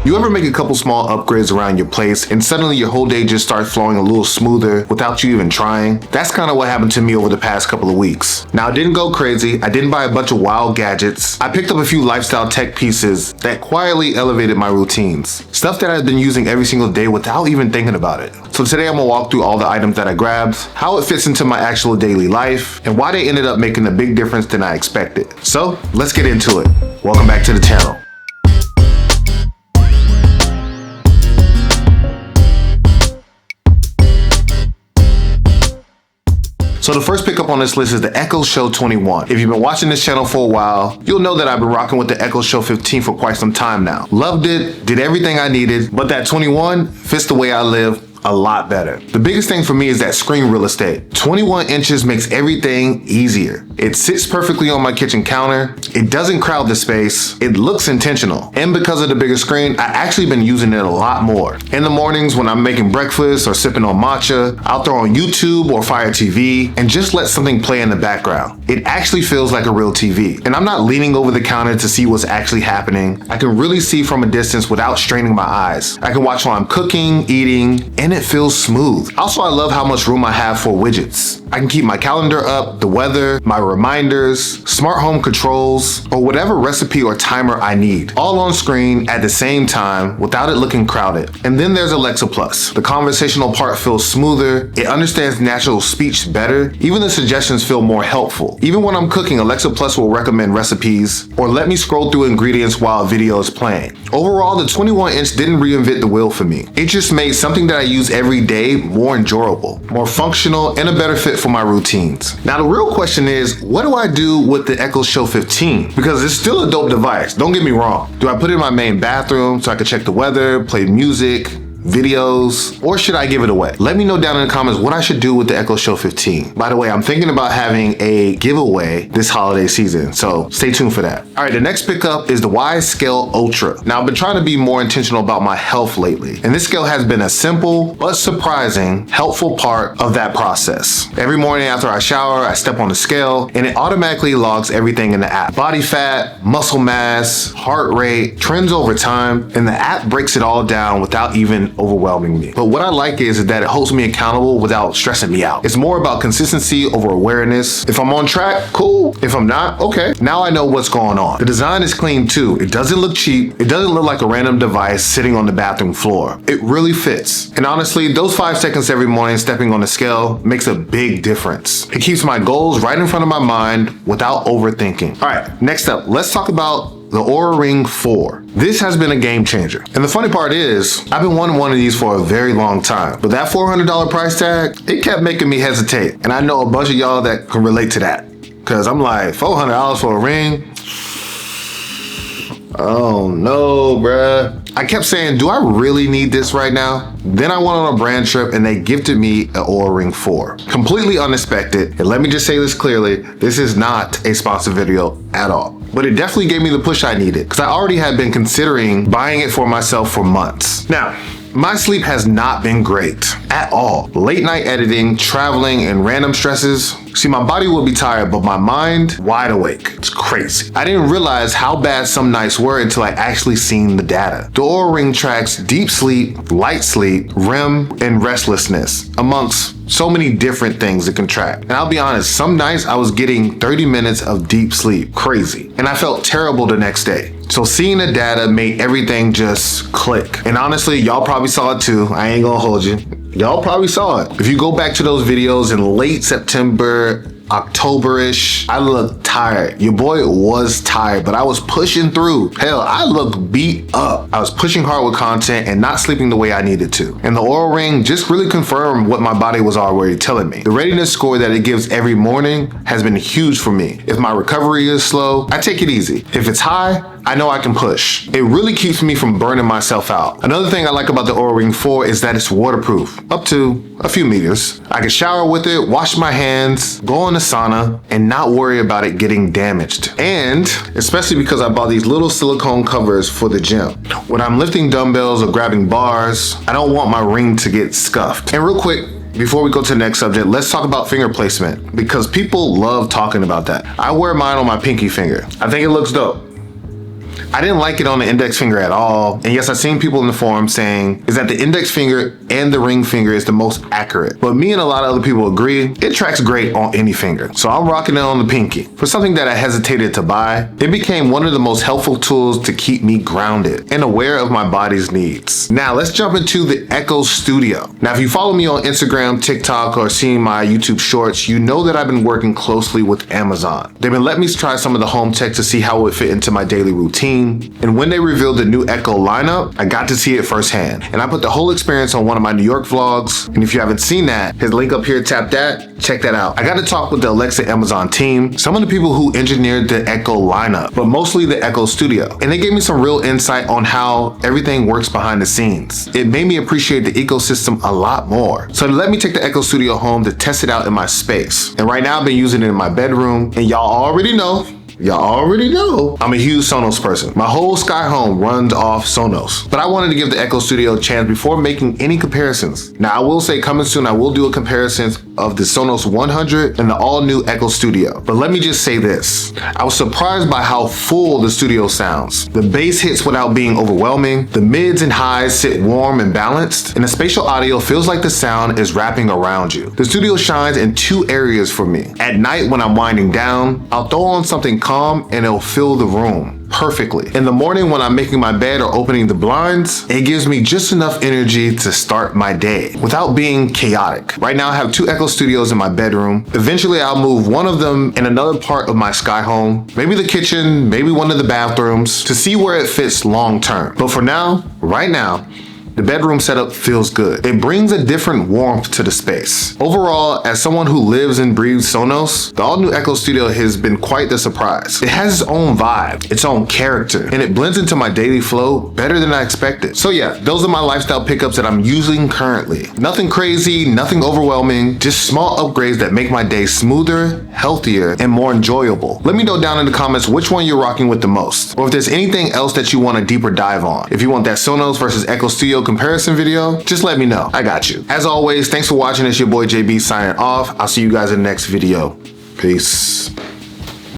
You ever make a couple small upgrades around your place and suddenly your whole day just starts flowing a little smoother without you even trying? That's kind of what happened to me over the past couple of weeks. Now, I didn't go crazy. I didn't buy a bunch of wild gadgets. I picked up a few lifestyle tech pieces that quietly elevated my routines. Stuff that I've been using every single day without even thinking about it. So today I'm gonna walk through all the items that I grabbed, how it fits into my actual daily life, and why they ended up making a big difference than I expected. So let's get into it. Welcome back to the channel. So the first pickup on this list is the Echo Show 21. If you've been watching this channel for a while, you'll know that I've been rocking with the Echo Show 15 for quite some time now. Loved it, did everything I needed, but that 21 fits the way I live a lot better. The biggest thing for me is that screen real estate. 21 inches makes everything easier. It sits perfectly on my kitchen counter. It doesn't crowd the space. It looks intentional. And because of the bigger screen, I actually been using it a lot more. In the mornings when I'm making breakfast or sipping on matcha, I'll throw on YouTube or Fire TV and just let something play in the background. It actually feels like a real TV. And I'm not leaning over the counter to see what's actually happening. I can really see from a distance without straining my eyes. I can watch while I'm cooking, eating, and it feels smooth. Also, I love how much room I have for widgets. I can keep my calendar up, the weather, my reminders, smart home controls, or whatever recipe or timer I need, all on screen at the same time without it looking crowded. And then there's Alexa Plus. The conversational part feels smoother, it understands natural speech better, even the suggestions feel more helpful. Even when I'm cooking, Alexa Plus will recommend recipes or let me scroll through ingredients while a video is playing. Overall, the 21-inch didn't reinvent the wheel for me. It just made something that I use every day more enjoyable, more functional, and a better fit for my routines. Now the real question is, what do I do with the Echo Show 15? Because it's still a dope device, don't get me wrong. Do I put it in my main bathroom so I can check the weather, play music, videos, or should I give it away? Let me know down in the comments what I should do with the Echo Show 15. By the way, I'm thinking about having a giveaway this holiday season, so stay tuned for that. All right, the next pickup is the Wyze Scale Ultra. Now, I've been trying to be more intentional about my health lately, and this scale has been a simple but surprising, helpful part of that process. Every morning after I shower, I step on the scale, and it automatically logs everything in the app. Body fat, muscle mass, heart rate, trends over time, and the app breaks it all down without even overwhelming me. But what I like is that it holds me accountable without stressing me out. It's more about consistency over awareness. If I'm on track, cool. If I'm not, okay. Now I know what's going on. The design is clean too. It doesn't look cheap. It doesn't look like a random device sitting on the bathroom floor. It really fits. And honestly, those 5 seconds every morning stepping on the scale makes a big difference. It keeps my goals right in front of my mind without overthinking. All right, next up, let's talk about the Oura Ring 4. This has been a game changer. And the funny part is, I've been wanting one of these for a very long time. But that $400 price tag, it kept making me hesitate. And I know a bunch of y'all that can relate to that. Cause I'm like, $400 for a ring? Oh no, bruh. I kept saying, do I really need this right now? Then I went on a brand trip and they gifted me an Oura Ring 4. Completely unexpected. And let me just say this clearly, this is not a sponsored video at all. But it definitely gave me the push I needed because I already had been considering buying it for myself for months. Now, my sleep has not been great at all. Late night editing, traveling, and random stresses. See, my body will be tired, but my mind, wide awake. It's crazy. I didn't realize how bad some nights were until I actually seen the data. The Oura Ring tracks deep sleep, light sleep, REM, and restlessness, amongst so many different things it can track. And I'll be honest, some nights I was getting 30 minutes of deep sleep. Crazy. And I felt terrible the next day. So seeing the data made everything just click. And honestly, y'all probably saw it too. I ain't gonna hold you. Y'all probably saw it. If you go back to those videos in late September, October-ish, I looked tired. Your boy was tired, but I was pushing through. Hell, I looked beat up. I was pushing hard with content and not sleeping the way I needed to. And the Oura Ring just really confirmed what my body was already telling me. The readiness score that it gives every morning has been huge for me. If my recovery is slow, I take it easy. If it's high, I know I can push. It really keeps me from burning myself out. Another thing I like about the Oura Ring 4 is that it's waterproof, up to a few meters. I can shower with it, wash my hands, go in the sauna, and not worry about it getting damaged. And especially because I bought these little silicone covers for the gym. When I'm lifting dumbbells or grabbing bars, I don't want my ring to get scuffed. And real quick, before we go to the next subject, let's talk about finger placement because people love talking about that. I wear mine on my pinky finger. I think it looks dope. I didn't like it on the index finger at all. And yes, I've seen people in the forum saying is that the index finger and the ring finger is the most accurate. But me and a lot of other people agree, it tracks great on any finger. So I'm rocking it on the pinky. For something that I hesitated to buy, it became one of the most helpful tools to keep me grounded and aware of my body's needs. Now let's jump into the Echo Studio. Now if you follow me on Instagram, TikTok, or seen my YouTube shorts, you know that I've been working closely with Amazon. They've been letting me try some of the home tech to see how it would fit into my daily routine. And when they revealed the new Echo lineup, I got to see it firsthand. And I put the whole experience on one of my New York vlogs. And if you haven't seen that, his link up here, tap that, check that out. I got to talk with the Alexa Amazon team, some of the people who engineered the Echo lineup, but mostly the Echo Studio. And they gave me some real insight on how everything works behind the scenes. It made me appreciate the ecosystem a lot more. So let me take the Echo Studio home to test it out in my space. And right now I've been using it in my bedroom, and y'all already know, I'm a huge Sonos person. My whole Sky Home runs off Sonos. But I wanted to give the Echo Studio a chance before making any comparisons. Now I will say coming soon I will do a comparison of the Sonos 100 and the all new Echo Studio. But let me just say this. I was surprised by how full the studio sounds. The bass hits without being overwhelming. The mids and highs sit warm and balanced. And the spatial audio feels like the sound is wrapping around you. The studio shines in two areas for me. At night when I'm winding down, I'll throw on something calm and it'll fill the room perfectly. In the morning when I'm making my bed or opening the blinds, it gives me just enough energy to start my day without being chaotic. Right now I have two Echo Studios in my bedroom. Eventually I'll move one of them in another part of my Sky Home, maybe the kitchen, maybe one of the bathrooms, to see where it fits long term. But for now, right now, the bedroom setup feels good. It brings a different warmth to the space. Overall, as someone who lives and breathes Sonos, the all-new Echo Studio has been quite the surprise. It has its own vibe, its own character, and it blends into my daily flow better than I expected. So yeah, those are my lifestyle pickups that I'm using currently. Nothing crazy, nothing overwhelming, just small upgrades that make my day smoother, healthier, and more enjoyable. Let me know down in the comments which one you're rocking with the most, or if there's anything else that you want a deeper dive on. If you want that Sonos versus Echo Studio comparison video, just let me know. I got you. As always, thanks for watching. It's your boy JB signing off. I'll see you guys in the next video. Peace.